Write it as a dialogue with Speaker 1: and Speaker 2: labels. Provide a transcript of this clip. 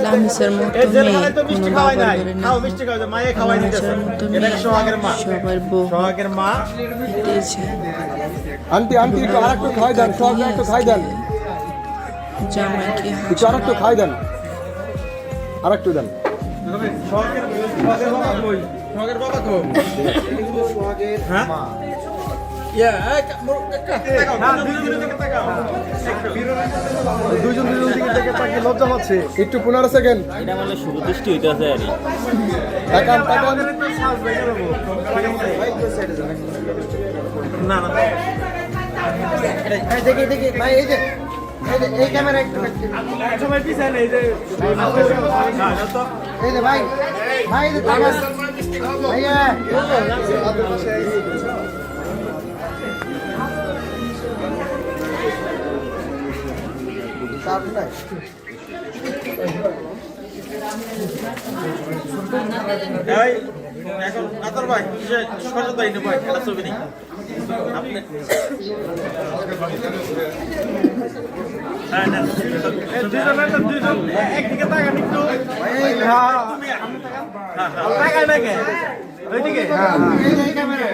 Speaker 1: লামিসের মতো
Speaker 2: এই
Speaker 1: মেয়ে
Speaker 2: জেলখানায় তো
Speaker 1: কোনো
Speaker 2: মিষ্টি খাওয়াই
Speaker 1: বাবার
Speaker 2: নাই।
Speaker 1: ঘরে না
Speaker 2: খাও মিষ্টি খাও, মায়ে খাওয়াই দিতেছে।
Speaker 1: লামিসের মতো
Speaker 2: এটাকে
Speaker 1: মেয়ে
Speaker 2: সোহাগের মা।
Speaker 1: সবার বউ
Speaker 2: সোহাগের মা।
Speaker 1: হেঁটেছে
Speaker 3: আন্টি আন্টি একটু আরেকটু খাই দেন, সব একটু খাই দেন,
Speaker 1: জামাইকে
Speaker 3: একটু আরেকটু খাই দেন, আরেকটু দেন।
Speaker 2: সোহাগের বাবা কই? সোহাগের বাবা কই? হ্যাঁ? ইয়া,
Speaker 3: দুইজন দিকে তাকিয়ে লজ্জা পাচ্ছে। একটু 15 সেকেন্ড।
Speaker 4: এটা মানে শুভ দৃষ্টি হইতেছে আর
Speaker 3: তাকান তাকান।
Speaker 2: না না
Speaker 5: দেখি ভাই এই যে এই ক্যামেরা একটু
Speaker 2: সবাই পিছায় নেই যে
Speaker 5: এই যে ভাই ভাই এই যে তাকান ভাইয়া
Speaker 2: এই এখন আতর ভাই সরজ ভাই ভাই এটা ছবি নেই আপনি হ্যাঁ না দুইজন একদিকে তাকান একটু হ্যাঁ তুমি আমি তাকান হ্যাঁ তাকাই না কে ওইদিকে হ্যাঁ
Speaker 5: এই ক্যামেরা